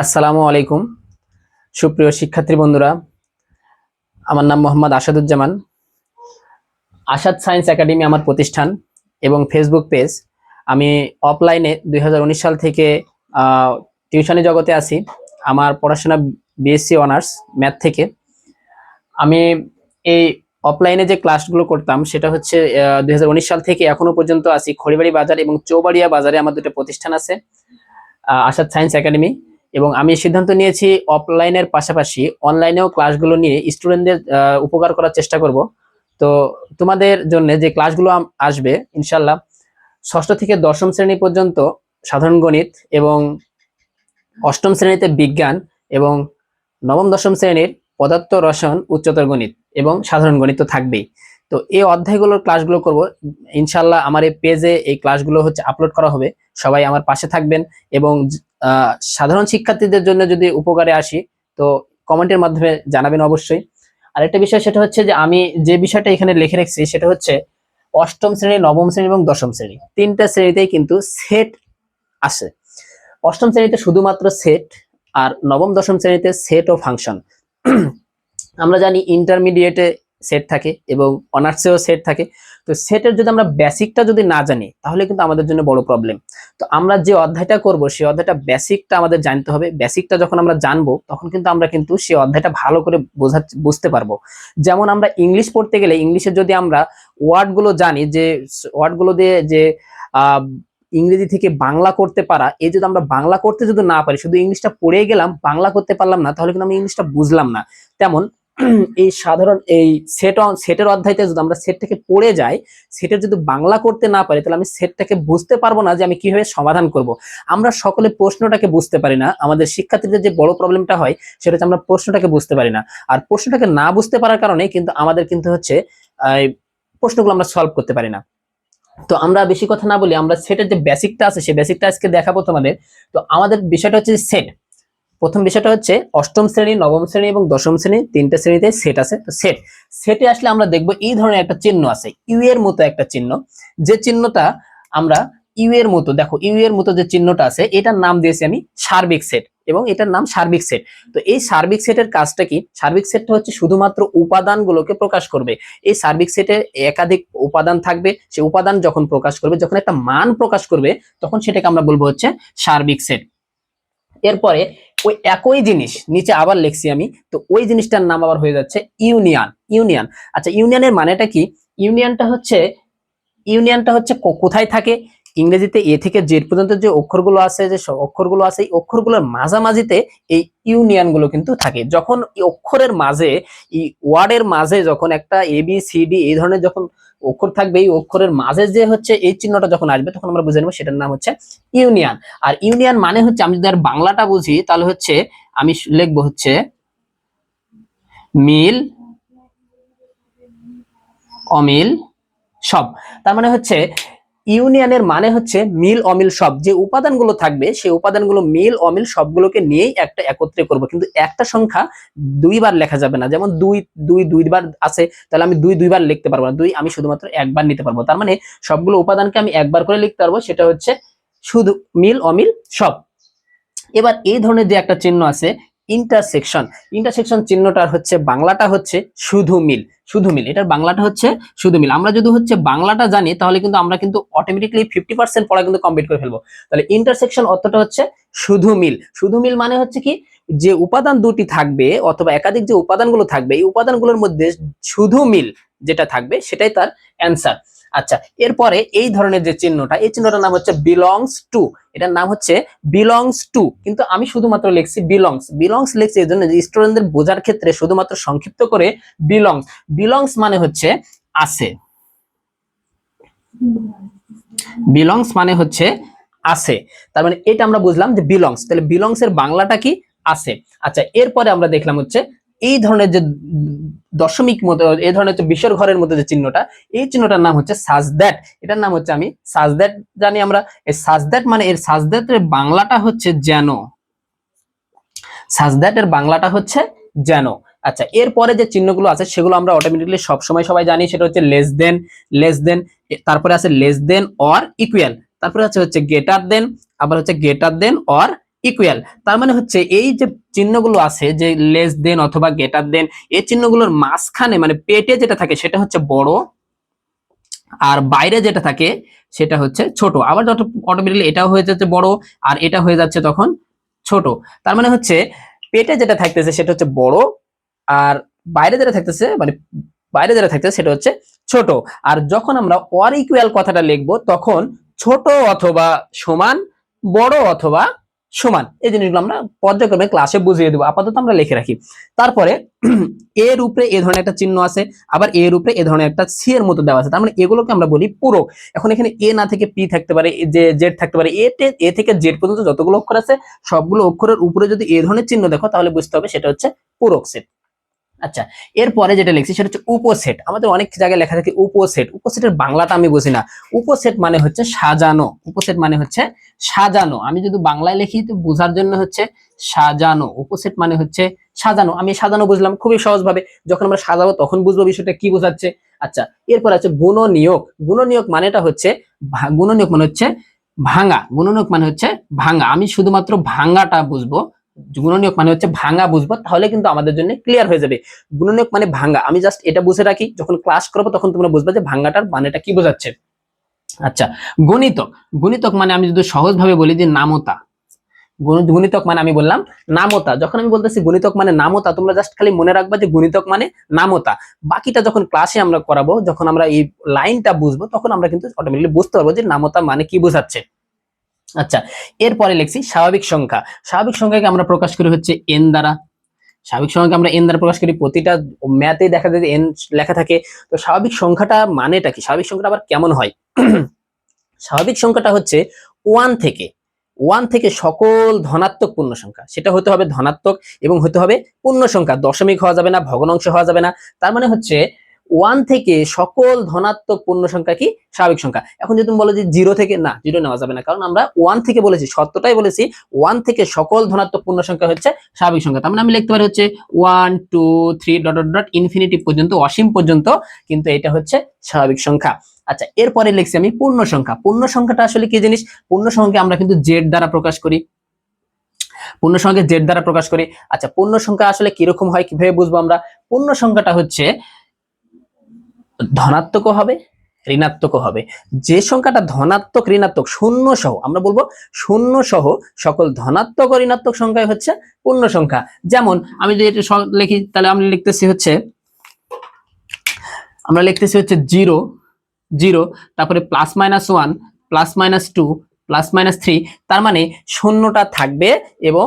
আসসালামু আলাইকুম সুপ্রিয় শিক্ষার্থী বন্ধুরা। আমার নাম মোহাম্মদ আসাদুজ্জামান। আসাদ সায়েন্স একাডেমি আমার প্রতিষ্ঠান এবং ফেসবুক পেজ। আমি অফলাইনে 2019 সাল থেকে টিউশনি জগতে আছি। আমার পড়াশোনা বিএসসি অনার্স ম্যাথ থেকে। আমি এই অফলাইনে যে ক্লাসগুলো করতাম সেটা হচ্ছে 2019 সাল থেকে এখনো পর্যন্ত আছি। খড়িবাড়ি বাজার এবং চৌবাড়িয়া বাজারে আমার দুটো প্রতিষ্ঠান আছে, আসাদ সায়েন্স একাডেমি। এবং আমি সিদ্ধান্ত নিয়েছি অফলাইনের পাশাপাশি অনলাইনেও ক্লাসগুলো নিয়ে স্টুডেন্টদের উপকার করার চেষ্টা করব। তো তোমাদের জন্য যে ক্লাসগুলো আসবে ইনশাল্লাহ, ষষ্ঠ থেকে দশম শ্রেণী পর্যন্ত সাধারণ গণিত, এবং অষ্টম শ্রেণীতে বিজ্ঞান, এবং নবম দশম শ্রেণীর পদার্থ রসায়ন, উচ্চতর গণিত এবং সাধারণ গণিত তো থাকবেই। তো এই অধ্যায়গুলোর ক্লাসগুলো করব ইনশাল্লাহ। আমার এই পেজে এই ক্লাসগুলো হচ্ছে আপলোড করা হবে। সবাই আমার পাশে থাকবেন এবং সাধারণ শিক্ষার্থীদের জন্য যদি উপকারে আসি তো কমেন্টের মাধ্যমে জানাবেন অবশ্যই। আরেকটা বিষয় সেটা হচ্ছে যে আমি যে বিষয়টা এখানে লিখে রেখেছি সেটা হচ্ছে অষ্টম শ্রেণী, নবম শ্রেণী এবং দশম শ্রেণী তিনটা শ্রেণীতেই কিন্তু সেট আছে। অষ্টম শ্রেণীতে শুধুমাত্র সেট, আর নবম দশম শ্রেণীতে সেট ও ফাংশন। আমরা জানি ইন্টারমিডিয়েটে সেট থাকে এবং অনার্সেও সেট থাকে। তো সেটের যদি আমরা বেসিকটা যদি না জানি তাহলে কিন্তু আমাদের জন্য বড় প্রবলেম। তো আমরা যে অধ্যায়টা করব সেই অধ্যায়টা বেসিকটা আমাদের জানতে হবে। বেসিকটা যখন আমরা জানবো তখন কিন্তু আমরা কিন্তু সেই অধ্যায়টা ভালো করে বুঝতে পারবো। যেমন আমরা ইংলিশ পড়তে গেলে ইংলিশে যদি আমরা ওয়ার্ডগুলো জানি, যে ওয়ার্ডগুলো দিয়ে যে ইংরেজি থেকে বাংলা করতে পারা, এই যদি আমরা বাংলা করতে যদি না পারি, শুধু ইংলিশটা পড়ে গেলাম বাংলা করতে পারলাম না, তাহলে কিন্তু আমি ইংলিশটা বুঝলাম না। তেমন এই সাধারণ এই সেটের অধ্যায়তে যদি আমরা সেটটাকে পড়ে যাই, সেটের যদি বাংলা করতে না পারি তাহলে আমি সেটটাকে বুঝতে পারবো না যে আমি কিভাবে সমাধান করব। আমরা সকলে প্রশ্নটাকে বুঝতে পারি না। আমাদের শিক্ষার্থীদের যে বড় প্রবলেমটা হয় সেটা হচ্ছে আমরা প্রশ্নটাকে বুঝতে পারি না। আর প্রশ্নটাকে না বুঝতে পারার কারণে কিন্তু আমাদের কিন্তু হচ্ছে প্রশ্নগুলো আমরা সলভ করতে পারি না। তো আমরা বেশি কথা না বলি, আমরা সেটের যে বেসিকটা আছে সেই বেসিকটা আজকে দেখাবো তোমাদের। তো আমাদের বিষয়টা হচ্ছে সেট। প্রথম বিষয়টা হচ্ছে অষ্টম শ্রেণী, নবম শ্রেণী এবং দশম শ্রেণী তিনটা শ্রেণীতে সেট আছে। তো সেটে আসলে আমরা দেখবো এই ধরনের একটা চিহ্ন আছে, ইউ এর মতো একটা চিহ্ন। যে চিহ্নটা আমরা ইউ এর মতো, দেখো ইউ এর মতো যে চিহ্নটা আছে এটার নাম দিয়েছি আমি সার্বিক সেট, এবং এটার নাম সার্বিক সেট। তো এই সার্বিক সেটের কাজটা কি? সার্বিক সেটটা হচ্ছে শুধুমাত্র উপাদানগুলোকে প্রকাশ করবে। এই সার্বিক সেটে একাধিক উপাদান থাকবে। সেই উপাদান যখন প্রকাশ করবে, যখন একটা মান প্রকাশ করবে, তখন সেটাকে আমরা বলবো হচ্ছে সার্বিক সেট। এরপরে ওই একই জিনিস নিচে আবার লিখছি আমি, তো ওই জিনিসটার নাম আবার হয়ে যাচ্ছে ইউনিয়ন। ইউনিয়ন, আচ্ছা ইউনিয়নের মানেটা কি? ইউনিয়নটা হচ্ছে কোথায় থাকে? ইংরেজিতে এ থেকে জেড পর্যন্ত যে অক্ষরগুলো আছে, যে অক্ষরগুলো আছে, এই অক্ষরগুলোর মাঝামাঝিতে এই ইউনিয়নগুলো কিন্তু থাকে। যখন এই অক্ষরের মাঝে, এই ওয়ার্ডের মাঝে যখন একটা এ বি সি ডি এই ধরনের যখন অক্ষর থাকবে, এই অক্ষরের মাঝে যে হচ্ছে এই চিহ্নটা যখন আসবে তখন আমরা বুঝে নেবো সেটার নাম হচ্ছে ইউনিয়ন। আর ইউনিয়ন মানে হচ্ছে, আমি যদি আর বাংলাটা বুঝি তাহলে হচ্ছে আমি লিখবো হচ্ছে মিল অমিল সব। তার মানে হচ্ছে ইউনিয়নের মানে হচ্ছে মিল অমিল সব। যে উপাদানগুলো থাকবে সেই উপাদানগুলো মিল অমিল সবগুলোকে নিয়েই একটা একত্রে করব। কিন্তু একটা সংখ্যা দুইবার লেখা যাবে না। যেমন দুই দুই দুইবার আছে, তাহলে আমি দুই দুইবার লিখতে পারবো না। দুই আমি শুধুমাত্র একবার নিতে পারবো। তার মানে সবগুলো উপাদানকে আমি একবার করে লিখতে পারবো, সেটা হচ্ছে শুধু মিল অমিল সব। এবার এই ধরনের যে একটা চিহ্ন আছে ইন্টারসেকশন, ইন্টারসেকশন চিহ্নটার হচ্ছে বাংলাটা হচ্ছে শুধু মিল। শুধু মিল, এটার বাংলাটা হচ্ছে শুধু মিল। আমরা যদি হচ্ছে বাংলাটা জানি তাহলে কিন্তু আমরা কিন্তু অটোমেটিক্যালি 50% পড়া কিন্তু কমপ্লিট করে ফেলবো। তাহলে ইন্টারসেকশন অর্থটা হচ্ছে শুধু মিল। শুধু মিল মানে হচ্ছে কি, যে উপাদান দুটি থাকবে অথবা একাধিক যে উপাদানগুলো থাকবে এই উপাদানগুলোর মধ্যে শুধু মিল যেটা থাকবে সেটাই তার অ্যান্সার। আচ্ছা, এরপরে এই ধরনের যে চিহ্নটা, এই চিহ্নটার নাম হচ্ছে বিলংস টু। এটার নাম হচ্ছে বিলংস টু, কিন্তু আমি শুধুমাত্র লিখছি বিলংস। বিলংস লিখছি এই জন্য যে স্টুডেন্টদের বোঝার ক্ষেত্রে শুধুমাত্র সংক্ষিপ্ত করে বিলংস। বিলংস মানে হচ্ছে আছে। বিলংস মানে হচ্ছে আছে। তার মানে এটা আমরা বুঝলাম যে বিলংস। তাহলে বিলংস এর বাংলাটা কি? আছে। আচ্ছা, এরপরে আমরা দেখলাম হচ্ছে এই ধরনের যে দশমিক মতো, এই ধরনের যে বিশের ঘরের মধ্যে যে চিহ্নটা, এই চিহ্নটার নাম হচ্ছে সাজ দ্যাট। এটার নাম হচ্ছে আমি সাজ দ্যাট জানি আমরা। এই সাজ দ্যাট মানে, এর সাজ দ্যাটের বাংলাটা হচ্ছে যেন। সাজ দ্যাট এর বাংলাটা হচ্ছে যেন। আচ্ছা, এরপরে যে চিহ্নগুলো আছে সেগুলো আমরা অটোমেটিক্যালি সবসময় সবাই জানি, সেটা হচ্ছে লেস দেন। লেস দেন, তারপরে আছে লেস দেন অর ইকুয়াল, তারপরে হচ্ছে গ্রেটার দেন, আবার হচ্ছে গ্রেটার দেন অর ইকুয়াল, তার মানে হচ্ছে এই যে চিহ্নগুলো আছে যে লেস দেন অথবা গ্রেটার দেন, এই চিহ্নগুলোর মাঝখানে মানে পেটে যেটা থাকে সেটা হচ্ছে বড়, আর বাইরে যেটা থাকে সেটা হচ্ছে ছোট। আবার যত অটোমেটিক্যালি এটাও হয়ে যাচ্ছে বড় আর এটা হয়ে যাচ্ছে তখন ছোট। তার মানে হচ্ছে পেটে যেটা থাকতেছে সেটা হচ্ছে বড়, আর বাইরে যেটা থাকতেছে মানে বাইরে যেটা থাকতেছে সেটা হচ্ছে ছোট। আর যখন আমরা অর ইকুয়াল কথাটা লিখবো তখন ছোট অথবা সমান, বড় অথবা সমান, এই জিনিসগুলো আমরা পর্যায়ক্রমে ক্লাসে বুঝিয়ে দেবো, আপাতত আমরা লিখে রাখি। তারপরে এর উপরে এ ধরনের একটা চিহ্ন আছে, আবার এর উপরে এ ধরনের একটা সি এর মতো দেওয়া আছে, তার মানে এগুলোকে আমরা বলি পূরক। এখন এখানে এ না থেকে পি থাকতে পারে, যে জেড থাকতে পারে, এ থেকে জেড পর্যন্ত যতগুলো অক্ষর আছে সবগুলো অক্ষরের উপরে যদি এ ধরনের চিহ্ন দেখো তাহলে বুঝতে হবে সেটা হচ্ছে পূরক সেট। আচ্ছা, এরপরে যেটা লিখছি সেটা হচ্ছে উপসেট। আমাদের অনেক জায়গায় লেখা থাকে উপসেট, উপসেটের বাংলাটা আমি বুঝি না। উপসেট মানে হচ্ছে সাজানো, উপসেট মানে হচ্ছে সাজানো। আমি যদি বাংলায় লিখি তো বোঝার জন্য হচ্ছে সাজানো, উপসেট মানে হচ্ছে সাজানো। আমি সাজানো বুঝলাম খুবই সহজ ভাবে, যখন আমরা সাজাবো তখন বুঝবো বিষয়টা কি বোঝাচ্ছে। আচ্ছা, এরপর আছে গুণনীয়ক। গুণনীয়ক মানেটা হচ্ছে গুণনীয়ক মানে হচ্ছে ভাঙা, গুণনীয়ক মানে হচ্ছে ভাঙা। আমি শুধুমাত্র ভাঙাটা বুঝবো, গুণনীয়ক মানে হচ্ছে ভাঙা বুঝবো, তাহলে কিন্তু আমাদের জন্য ক্লিয়ার হয়ে যাবে। গুণনীয়ক মানে ভাঙা, আমি জাস্ট এটা বুঝে রাখি, যখন ক্লাস করবো তখন তোমরা বুঝবে যে ভাঙাটার মানেটা কি বোঝাচ্ছে। আচ্ছা, গণিতক। গণিতক মানে আমি যদি সহজ ভাবে বলি যে নামতা। গুণিতক মানে আমি বললাম নামতা। যখন আমি বলতেছি গুণিতক মানে নামতা, তোমরা জাস্ট খালি মনে রাখবা যে গুণিতক মানে নামতা। বাকিটা যখন ক্লাসে আমরা করাবো, যখন আমরা এই লাইনটা বুঝবো তখন আমরা কিন্তু অটোমেটিক্যালি বুঝতে পারবো যে নামতা মানে কি বোঝাচ্ছে। আচ্ছা, এরপরে লিখছি স্বাভাবিক সংখ্যা। স্বাভাবিক সংখ্যাকে আমরা প্রকাশ করি হচ্ছে এন দ্বারা। স্বাভাবিক সংখ্যাকে আমরা এন দ্বারা প্রকাশ করি, প্রতিটা ম্যাথে দেখা যায় যে এন লেখা থাকে। তো স্বাভাবিক সংখ্যাটা মানেটা কি, স্বাভাবিক সংখ্যাটা আবার কেমন হয়? স্বাভাবিক সংখ্যাটা হচ্ছে ওয়ান থেকে, ওয়ান থেকে সকল ধনাত্মক পূর্ণ সংখ্যা, সেটা হতে হবে ধনাত্মক এবং হতে হবে পূর্ণ সংখ্যা, দশমিক হওয়া যাবে না, ভগ্নাংশ হওয়া যাবে না। তার মানে হচ্ছে ওয়ান থেকে সকল ধনাত্মক পূর্ণ সংখ্যা কি স্বাভাবিক সংখ্যা। এখন যদি তুমি বলো যে জিরো থেকে, না, জিরো নেওয়া যাবে না, কারণ আমরা ওয়ান থেকে বলেছি, সত্যটাই বলেছি, ওয়ান থেকে সকল ধনাত্মক পূর্ণ সংখ্যা হচ্ছে স্বাভাবিক সংখ্যা। তার মানে আমি লিখতে পারি হচ্ছে 1 2 3 ডট ডট ডট ইনফিনিটি পর্যন্ত, অসীম পর্যন্ত, কিন্তু এটা হচ্ছে স্বাভাবিক সংখ্যা। আচ্ছা, এরপরে লিখছি আমি পূর্ণ সংখ্যা। পূর্ণ সংখ্যাটা আসলে কি জিনিস? পূর্ণ সংখ্যা আমরা কিন্তু জেড দ্বারা প্রকাশ করি, পূর্ণ সংখ্যা জেড দ্বারা প্রকাশ করি। আচ্ছা, পূর্ণ সংখ্যা আসলে কিরকম হয়, কিভাবে বুঝবো আমরা? পূর্ণ সংখ্যাটা হচ্ছে ধনাত্মকও হবে, ঋণাত্মকও হবে। যে সংখ্যাটা ধনাত্মক ঋণাত্মক শূন্য সহ, আমরা বলবো শূন্য সহ সকল ধনাত্মক ও ঋণাত্মক সংখ্যাই হচ্ছে পূর্ণ সংখ্যা। যেমন আমি যদি এটা লিখি তাহলে আমরা লিখতেছি হচ্ছে, আমরা লিখতেছি হচ্ছে 0 0, তারপরে +-1 +-2 +-3। তার মানে শূন্যটা থাকবে এবং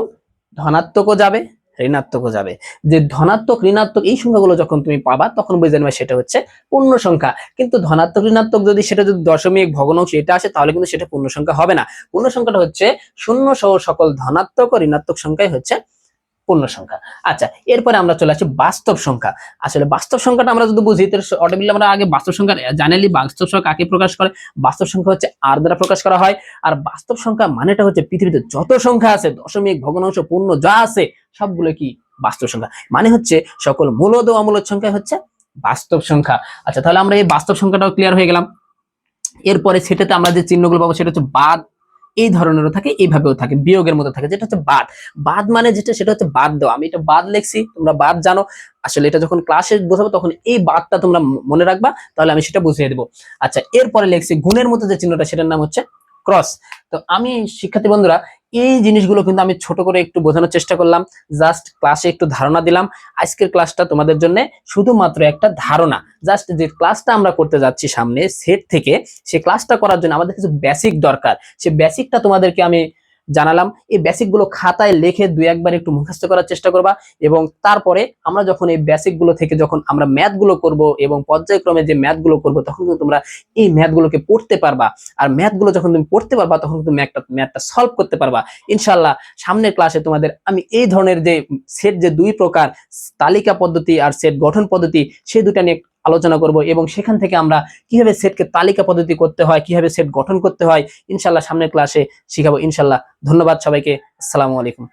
ধনাত্মকও যাবে, ঋণাত্মকও যাবে। যে ধনাত্মক ঋণাত্মক এই সংখ্যাগুলো যখন তুমি পাবা তখন বুঝে নেবে সেটা হচ্ছে পূর্ণ সংখ্যা। কিন্তু ধনাত্মক ঋণাত্মক যদি সেটা যদি দশমিক, ভগ্নাংশ এটা আসে তাহলে কিন্তু সেটা পূর্ণ সংখ্যা হবে না। পূর্ণ সংখ্যাটা হচ্ছে শূন্য সহ সকল ধনাত্মক ও ঋণাত্মক সংখ্যাই হচ্ছে পূর্ণ সংখ্যা। আচ্ছা, এরপরে আমরা চলে আসি বাস্তব সংখ্যা। আসলে বাস্তব সংখ্যাটা আমরা যদি বুঝি তাহলে অটোমেটিক্যালি আমরা আগে বাস্তব সংখ্যা জানালি, বাস্তব সংখ্যা কাকে প্রকাশ করে? বাস্তব সংখ্যা হচ্ছে আর দ্বারা প্রকাশ করা হয়। আর বাস্তব সংখ্যা মানেটা হচ্ছে পৃথিবীতে যত সংখ্যা আছে, দশমিক, ভগ্নাংশ, পূর্ণ যা আছে সবগুলো কি বাস্তব সংখ্যা। মানে হচ্ছে সকল মূলদ ও অমূলদ সংখ্যা হচ্ছে বাস্তব সংখ্যা। আচ্ছা, তাহলে আমরা এই বাস্তব সংখ্যাটাও ক্লিয়ার হয়ে গেলাম। এরপরে সেটাতে আমরা যে চিহ্নগুলো পাবো সেটা হচ্ছে বাদ, এই ধরনেরও থাকে, এইভাবেও থাকে, বিয়োগের মতো থাকে, যেটা হচ্ছে বাদ। বাদ মানে যেটা সেটা হচ্ছে বাদ দাও। আমি এটা বাদ লিখছি, তোমরা বাদ জানো। আসলে এটা যখন ক্লাসে বোঝাবো তখন এই বাদটা তোমরা মনে রাখবা, তাহলে আমি সেটা বুঝিয়ে দেবো। আচ্ছা, এরপরে লিখছি গুণের মতো যে চিহ্নটা সেটার নাম হচ্ছে ক্রস। তো আমি শিক্ষার্থী বন্ধুরা এই জিনিসগুলো কিন্তু আমি ছোট করে একটু বোঝানোর চেষ্টা করলাম, জাস্ট ক্লাসে একটু ধারণা দিলাম। আজকের ক্লাসটা তোমাদের জন্য শুধুমাত্র একটা ধারণা, জাস্ট যে ক্লাসটা আমরা করতে যাচ্ছি সামনে সেট থেকে, সেই ক্লাসটা করার জন্য আমাদের কিছু বেসিক দরকার। সেই বেসিকটা তোমাদেরকে আমি জানালাম। এই বেসিক গুলো খাতায় লিখে দুই একবার একটু মুখস্থ করার চেষ্টা করবা, এবং তারপরে আমরা যখন এই বেসিক গুলো থেকে যখন আমরা ম্যাথ গুলো করবো এবং পর্যায়ক্রমে যে ম্যাথ গুলো করবো তখন কিন্তু তোমরা এই ম্যাথ গুলোকে পড়তে পারবা। আর ম্যাথ গুলো যখন তুমি পড়তে পারবা তখন তুমি ম্যাথটা সলভ করতে পারবা ইনশাল্লাহ। সামনের ক্লাসে তোমাদের আমি এই ধরনের যে সেট যে দুই প্রকার, তালিকা পদ্ধতি আর সেট গঠন পদ্ধতি, সেই দুটা নিয়ে আলোচনা করব, এবং সেখান থেকে আমরা কিভাবে সেটকে তালিকা পদ্ধতি করতে হয়, কিভাবে সেট গঠন করতে হয় ইনশাল্লাহ সামনের ক্লাসে শিখাবো ইনশাল্লাহ। ধন্যবাদ সবাইকে। আসসালামু আলাইকুম।